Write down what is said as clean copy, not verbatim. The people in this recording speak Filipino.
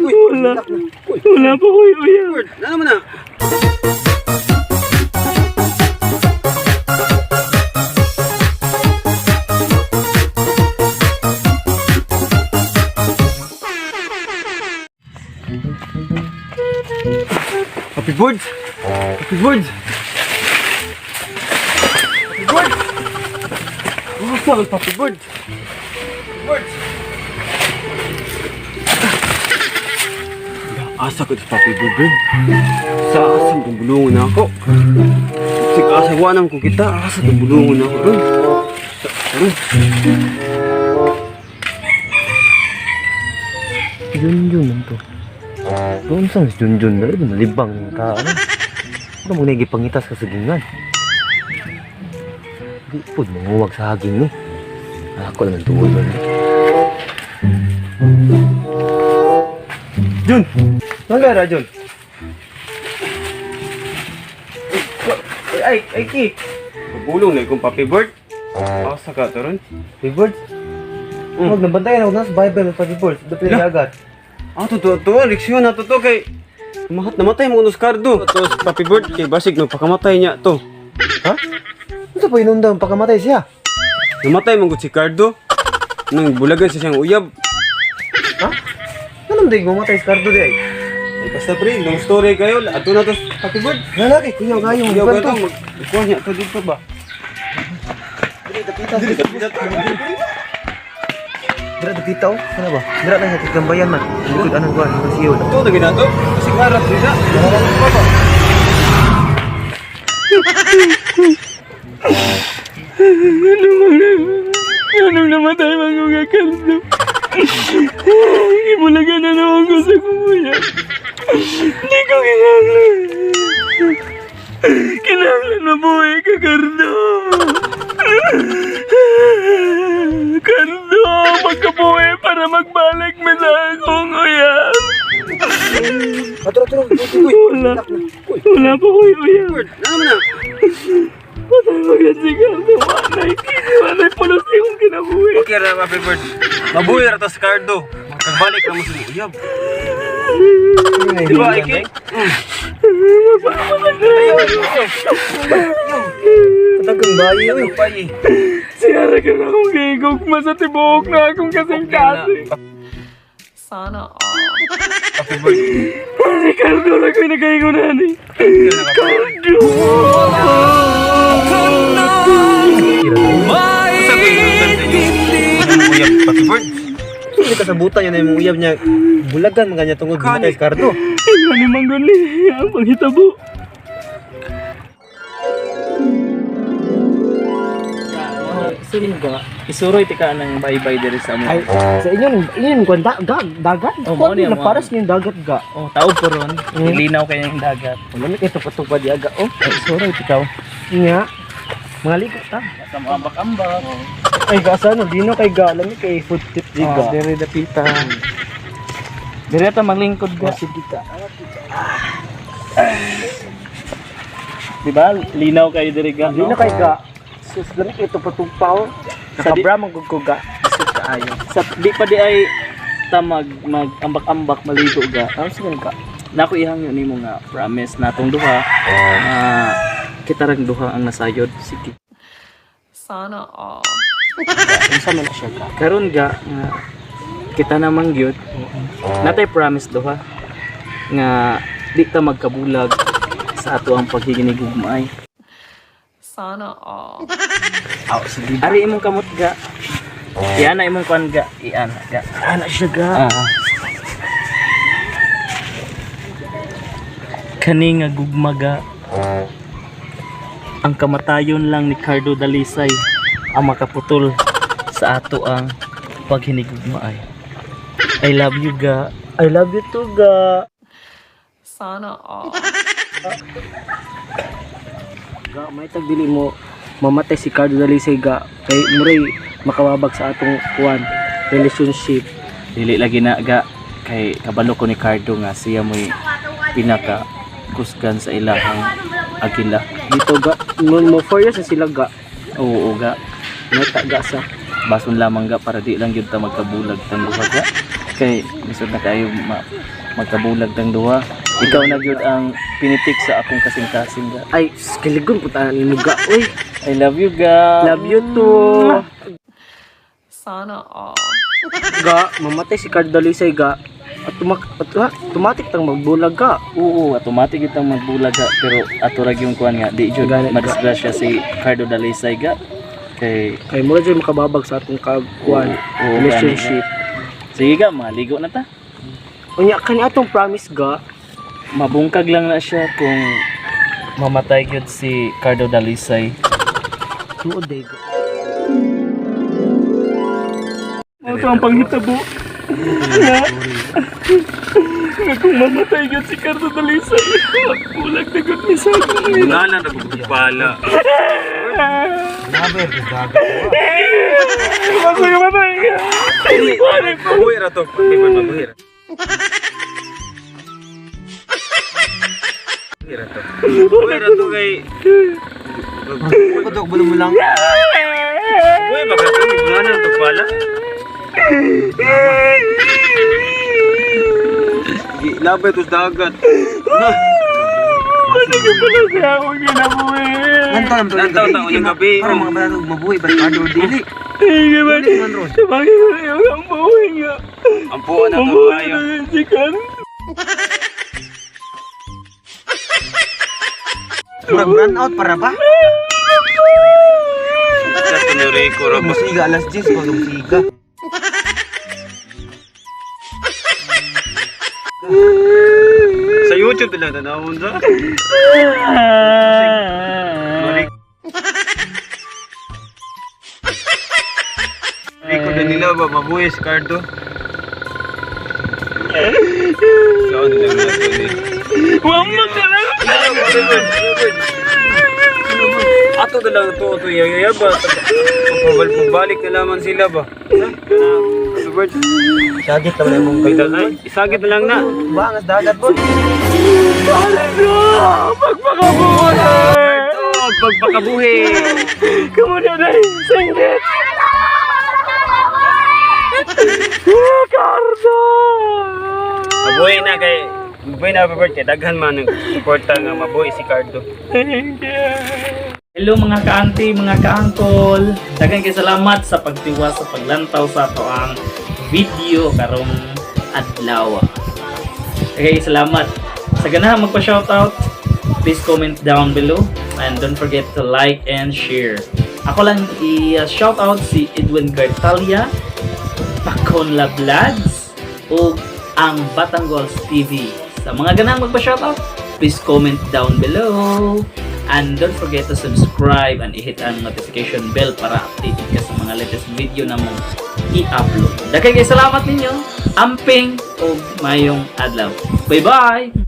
Wala. Wala pa ko uyab. Ano naman na? Happy birds! Happy birds! Happy birds! Oh, happy birds! Birds! Asa ko sa Papi Bird. Sa asang kong bulungan na ako. Sige, asa wanam ko kita. Asa kong bulungan na ako ron. Junjun lang to. Doon sang Junjun na rin. Malibang ka. Ano mo nagipangitas ka sa gingan? Di po, manguwag sa hagin eh. Ako lang ang tuwal man. Jun! Nagara, Jun? Ay, Ki! Pagulong na ikong Papi Bird. Asa ka to ron? Papi Bird? Huwag nabantayan ako nasa Bible ng Papi Bird. Dapat yung agad. Totoo. Leksyon na totoo kay... Namatay mo ng Scardo. Ito si Papi Bird kay basig no pagkamatay niya to. Ha? Ito pa inundang pagkamatay siya. Namatay mo si Cardo. Nang bulagan siya siyang uyab. Ha? Anong day mamatay si Cardo di ay? Ay basta pre, long story kayo. Ato na to Papi Bird. Lalaki, kuyaw kayong Ayaw iban ka to. to. Ikuha niya to dito ba? Dira dapita oh. Ano ba? Dira lang sa tigambayan man. Likod anong kuhan, ang siyo. Ito na gina to. Kasi marat sila. Anong namatay mga Cardo? Ibulagan na naman ko sa kuya. Hindi ko kinahanglan. Kinahanglan mabuhay ka, Cardo. Cardo, magkabuhay para magbalik mo sa akong uyab. Atro. Wala pa ko uyab. Ano mo na? Patay mo yan si Cardo. Wanay pulos yung kinabuhi. Okay ra Papi Bird. Mabuhay ra to si Cardo. Magbalik na mo sa uyab. Di ba, Iki? Tagang bayi yun. Siyara ka na akong gigugma sa tibok na akong kasing kasi. Sana all. Papi Bird. Si Cardo na ko'y nagkaingunan eh. Cardo! Uyab Papi Bird. Hindi kasabutan yun na yung uyab niya. Bulagan mga niya tungod Kani. kay Cardo. Ano ni Manggon ni? Ang panghitabo. Sulga, isuroy tika ng baybay diri sa Ay, amo. sa inyo kung dagat? Oh, mao niya, na mao. paras yung dagat ga. Oh, tao po ron. Ilinaw kay yung dagat. Lamit ito patupad di aga. Oh, Ay, isuroy tikaw. nga. Mga ligot ta. Sa mga ambak-ambak. Ay, kasa no, dino kay ga. Lamit kay food tip di ga. Diri dapita. Diri ta maglingkod ga. Sige ka. Di ba? Linaw kayo diri ga. Dino kay ga. Sus, lamit ito patupaw. Sa di- Nakabra magkukuga. Isip ka ayo. Sa di pa di ay ta mag-ambak-ambak maligo ga. Ano sige ka? Nako ihangyo nimo nga promise natong duha. Kita rang duha ang nasayod. Sige. Sana all. Unsa man siya ka? Karon ga nga kita namang gyud. Natay promise duha nga di ta magkabulag sa ato ang paghiginigugmay. Sana all. Aw sige. Ari imong kamot ga. Iana imong kuan ga. Iana ga. Ana siya ga. Kani nga gugmaga. Ang kamatayon lang ni Cardo Dalisay ang makaputol sa ato ang paghinigugmaay. I love you ga. I love you too ga. Sana all. Ga, may tagdili mo mamatay si Cardo Dalisay ga. Kay muray makawabag sa atong kuan relationship. Dili lagi na ga kay kabalo ko ni Cardo nga siya mo'y pinaka kusgan sa ilahang agila. Dito ga, mo 4 years na sila ga. Oo ga. May taga sa Bason lamang ga para di lang gyud ta magkabulag tang duha ga. kay gusto na kayo magkabulag ng duha. Ikaw na gyud ang pinitik sa akong kasing-kasing ga. Ay, skiligon puta ni Muga. Uy, I love you ga. love you too. Sana all. Ga, mamatay si Cardo Dalisay ga. At tumatik tang magbulag ga. Oo, automatic itang magbulag ga, pero ato ra gyud kuan nga di jud Ganit ga. madisgrasya si Cardo Dalisay ga. Kay Kay mura dyan makababag sa atong kagkuhan. Oo, Relationship. sige ga, maligo na ta. Unya, kani atong promise ga. Mabungkag lang na siya kung mamatay gyud si Cardo Dalisay. Tuod day ga. Ito ang panghitabo. Kung mamatay gyud si Cardo Dalisay, magbulag na gyud ni sa akin. Ngana na pagpala. Mamatay ka. Mabuhi ra to. Mabuhi ra. Mabuhi ra to kay. Kutok mo lang. Uy, baka kami ngana to pala. Labay to sa dagat. Nantaw ta unyang gabi. Para mga batang mabuhi ba kado dili. Ang puwan na to tayo. Run out para ba? Sa tinuri ko ra ba. Musiga alas 10 ko musiga. Sa YouTube lang tanawon sa. Rico na nila ba mabuhi si Cardo? Ikaw na lang nato ni. Ato na lang to yaya ba? Pabalik na laman sila ba? Robert, Sagit ka na mong kaya na, isagit na lang na. bangas dagat po. Pagpakabuhi! Kamusta na singit? Cardo! Mabuhi na kay mabuhi na Robert kay daghan man ng suporta nga mabuhi si Cardo. Hello mga ka-auntie, mga ka-uncle. Daghang kay salamat sa pagtiwa sa paglantaw sa ato ang video karong adlaw. Okay, salamat. Sa ganahan magpa-shoutout, please comment down below and don't forget to like and share. Ako lang i-shoutout si Edwin Gartalia, Pakon Lablads, o ang Batanggols TV. Sa mga ganang magpa-shoutout, please comment down below. And don't forget to subscribe and i-hit ang notification bell para updated ka sa mga latest video na mong i-upload. Dakay kay salamat ninyo. Amping o mayong adlaw. Bye-bye!